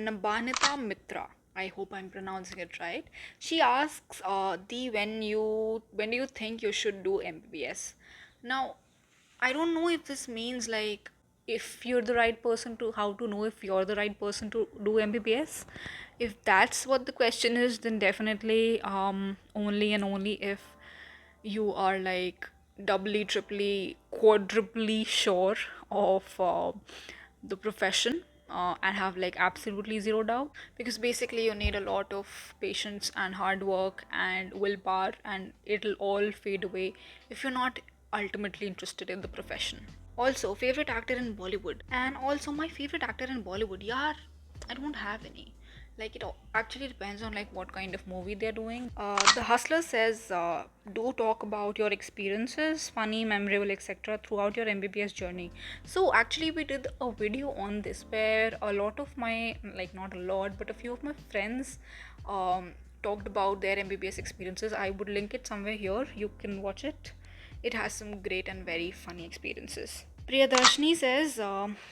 Nabanita Mitra. I hope I'm pronouncing it right. She asks, "The when do you think you should do MBBS?" Now, I don't know if this means like if you're the right person to how to know if you're the right person to do MBBS. If that's what the question is, then definitely only and only if you are like doubly, triply, quadruply sure of the profession and have like absolutely zero doubt, because basically you need a lot of patience and hard work and willpower, and it'll all fade away if you're not ultimately interested in the profession. Also, favorite actor in Bollywood. And also, my favorite actor in Bollywood, yeah, I don't have any. Like, actually depends on like what kind of movie they're doing. The Hustler says, do talk about your experiences, funny, memorable, etc., throughout your MBBS journey. So, actually, we did a video on this where a lot of my, like, not a lot, but a few of my friends talked about their MBBS experiences. I would link it somewhere here. You can watch it. It has some great and very funny experiences. Priyadarshini says,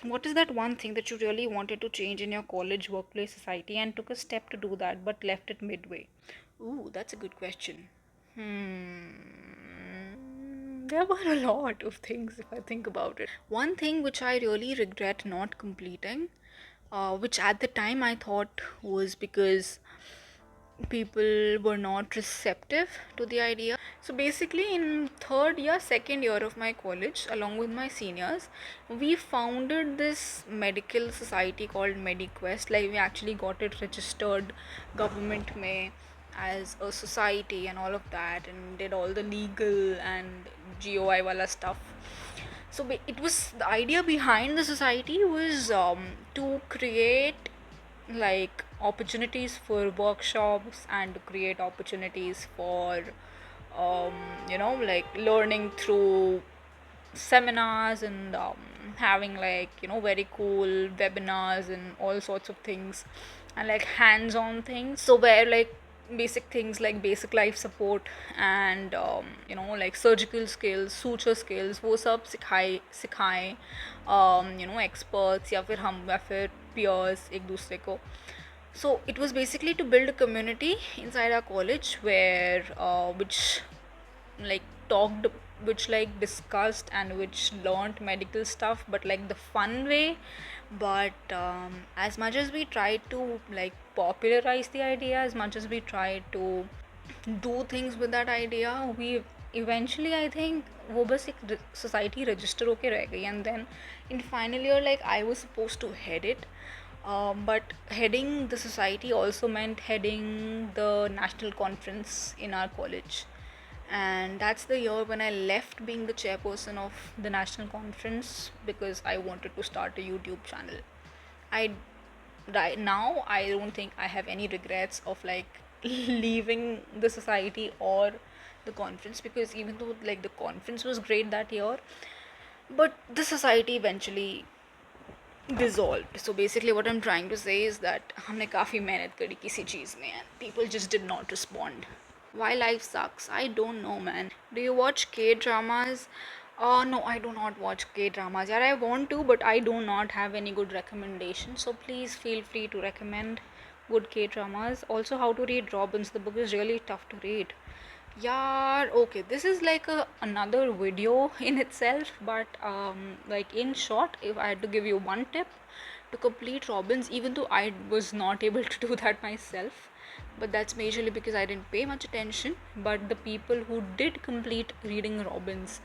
what is that one thing that you really wanted to change in your college, workplace, society, and took a step to do that but left it midway? Ooh, that's a good question. There were a lot of things if I think about it. One thing which I really regret not completing, which at the time I thought was because people were not receptive to the idea. So basically, in third year, second year of my college, along with my seniors, we founded this medical society called MediQuest. Like we actually got it registered government may as a society and all of that, and did all the legal and GOI wala stuff. So it was the idea behind the society was to create like opportunities for workshops and to create opportunities for um, like learning through seminars and having like very cool webinars and all sorts of things and like hands-on things, so where like basic things like basic life support and like surgical skills, suture skills, वो सब सिखाए सिखाएं experts या फिर हम या फिर peers एक दूसरे को. So it was basically to build a community inside our college where which like talked, which like discussed and which learned medical stuff, but like the fun way. But as much as we tried to like popularize the idea, as much as we tried to do things with that idea, we eventually I think वो बस एक society register होके रह गई. And then in final year like I was supposed to head it, but heading the society also meant heading the national conference in our college. And that's the year when I left being the chairperson of the national conference because I wanted to start a YouTube channel. I right now I don't think I have any regrets of like leaving the society or the conference, because even though like the conference was great that year, but the society eventually dissolved. So basically what I'm trying to say is that हमने काफ़ी मेहनत करी किसी चीज़ में and people just did not respond. Why life sucks? I don't know, man. Do you watch K dramas? No, I do not watch K dramas. Yeah, I want to, but I do not have any good recommendations. So please feel free to recommend good K dramas. Also, how to read Robbins. The book is really tough to read. Yeah, okay. This is like another video in itself, but like in short, if I had to give you one tip to complete Robbins, even though I was not able to do that myself, but that's majorly because I didn't pay much attention. But the people who did complete reading Robbins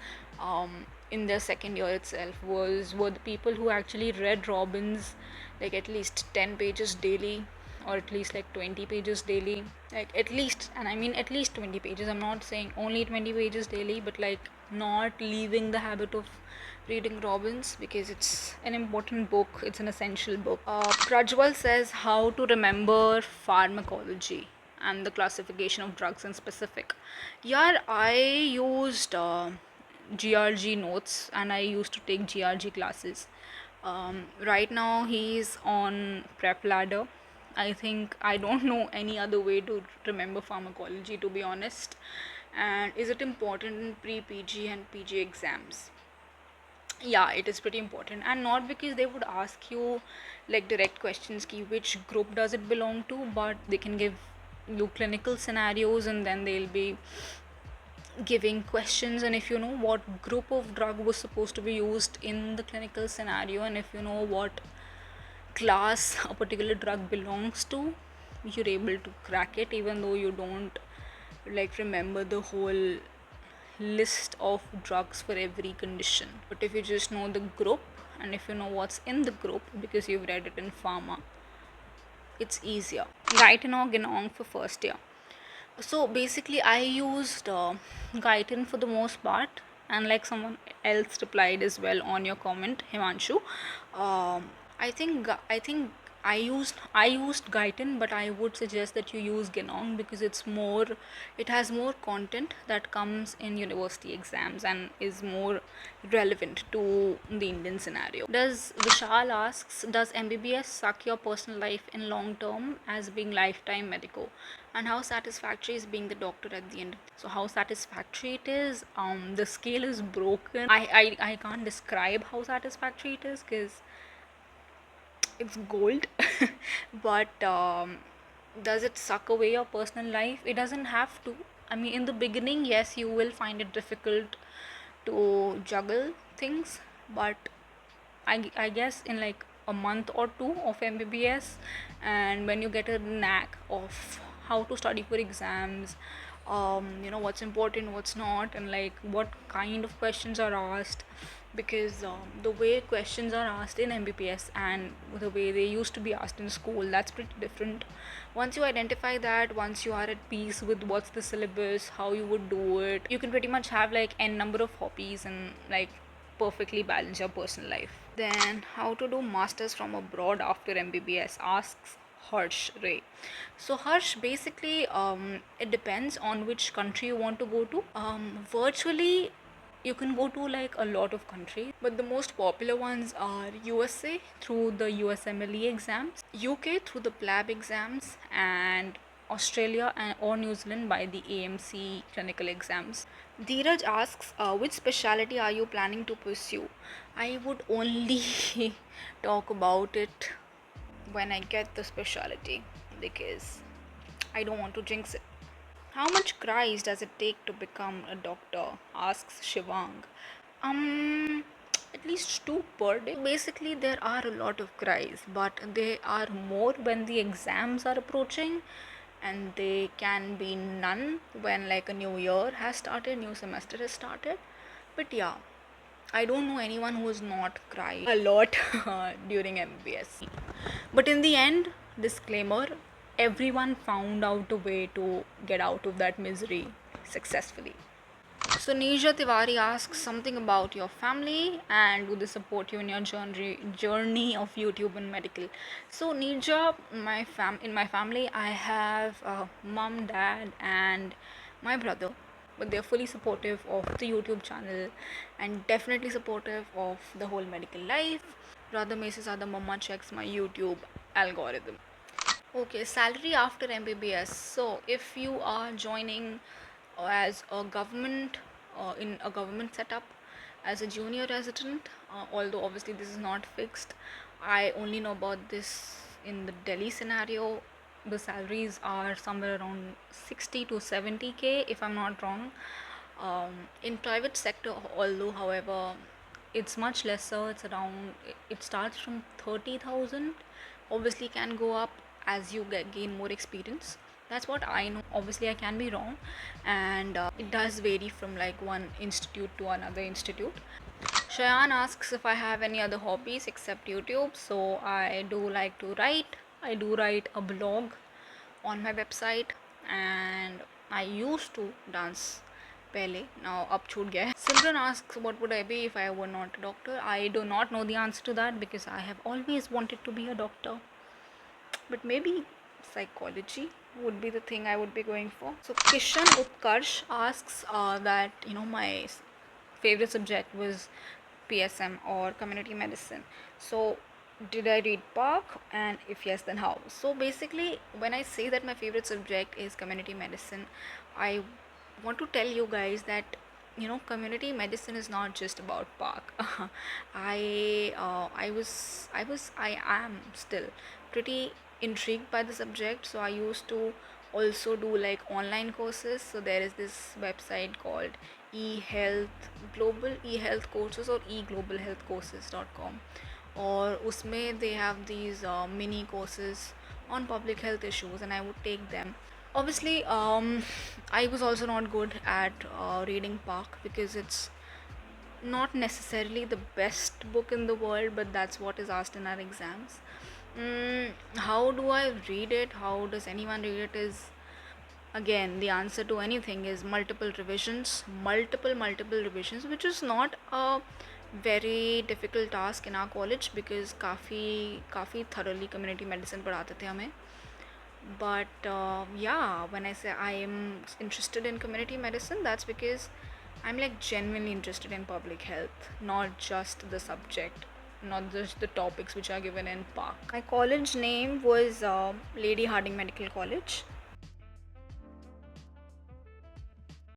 in their second year itself were the people who actually read Robbins like at least 10 pages daily, or at least like 20 pages daily, like at least, and I mean at least 20 pages. I'm not saying only 20 pages daily, but like not leaving the habit of reading Robbins because it's an important book, it's an essential book. Prajwal says how to remember pharmacology and the classification of drugs in specific. Yeah, I used GRG notes and I used to take GRG classes. Right now he's on prep ladder. I think I don't know any other way to remember pharmacology, to be honest. And is it important in pre PG and PG exams? Yeah, it is pretty important, and not because they would ask you like direct questions ki which group does it belong to, but they can give you clinical scenarios, and then they'll be giving questions. And if you know what group of drug was supposed to be used in the clinical scenario, and if you know what class a particular drug belongs to, you're able to crack it even though you don't like remember the whole list of drugs for every condition. But if you just know the group, and if you know what's in the group because you've read it in pharma, it's easier. Guyton or Genong for first year. So basically, I used Guyton for the most part, and like someone else replied as well on your comment, Himanshu. I think I used Guyton, but I would suggest that you use Genong because it has more content that comes in university exams and is more relevant to the Indian scenario. Does Vishal asks, does MBBS suck your personal life in long term as being lifetime medico? And how satisfactory is being the doctor at the end? So how satisfactory it is, the scale is broken. I can't describe how satisfactory it is because it's gold. But does it suck away your personal life? It doesn't have to. I mean, in the beginning, yes, you will find it difficult to juggle things, but I guess in like a month or two of MBBS, and when you get a knack of how to study for exams, what's important, what's not, and like what kind of questions are asked, because the way questions are asked in MBBS and the way they used to be asked in school, that's pretty different. Once you identify that, once you are at peace with what's the syllabus, how you would do it, you can pretty much have like n number of hobbies and like perfectly balance your personal life. Then, how to do masters from abroad after MBBS, asks Harsh Ray. So Harsh, basically, it depends on which country you want to go to. Virtually, you can go to like a lot of countries, but the most popular ones are USA through the USMLE exams, UK through the PLAB exams, and Australia or New Zealand by the AMC clinical exams. Dheeraj asks, which specialty are you planning to pursue? I would only talk about it when I get the specialty because I don't want to jinx it. How much cries does it take to become a doctor? Asks Shivang. At least two per day. Basically, there are a lot of cries, but they are more when the exams are approaching, and they can be none when like a new year has started, new semester has started. But yeah, I don't know anyone who has not cried a lot during MBS. But in the end, disclaimer, everyone found out a way to get out of that misery successfully. So Nisha Tiwari asks something about your family and do they support you in your journey of YouTube and medical. So Nisha, in my family, I have mom, dad, and my brother, but they're fully supportive of the YouTube channel and definitely supportive of the whole medical life. Rather, Macy's other mama checks my YouTube algorithm. Okay, salary after MBBS. So, if you are joining as a government in a government setup as a junior resident, although obviously this is not fixed, I only know about this in the Delhi scenario. The salaries are somewhere around 60 to 70k, if I'm not wrong. In private sector, although, however, it's much lesser. It's around. It starts from 30,000. Obviously, can go up as you gain more experience. That's what I know. Obviously, I can be wrong, and it does vary from like one institute to another institute. Shayan asks if I have any other hobbies except YouTube. So I do like to write. I do write a blog on my website, and I used to dance pehle. Now up chhut gaya hai. Simran asks what would I be if I were not a doctor. I do not know the answer to that because I have always wanted to be a doctor, but maybe psychology would be the thing I would be going for. So Kishan Utkarsh asks that my favorite subject was PSM or community medicine. So did I read Park, and if yes, then how? So basically, when I say that my favorite subject is community medicine, I want to tell you guys that community medicine is not just about park. I am still pretty intrigued by the subject, so I used to also do like online courses. So there is this website called eHealth Global eHealth Courses or eglobalhealthcourses.com, or usme they have these mini courses on public health issues, and I would take them. Obviously, I was also not good at reading Park because it's not necessarily the best book in the world, but that's what is asked in our exams. How do I read it? How does anyone read it? Is again the answer to anything is multiple revisions, multiple revisions, which is not a very difficult task in our college because काफ़ी thoroughly community medicine पढ़ाते थे हमें. But yeah, when I say I am interested in community medicine, that's because I'm like genuinely interested in public health, not just the subject, not just the topics which are given in Park. My college name was Lady Harding Medical College.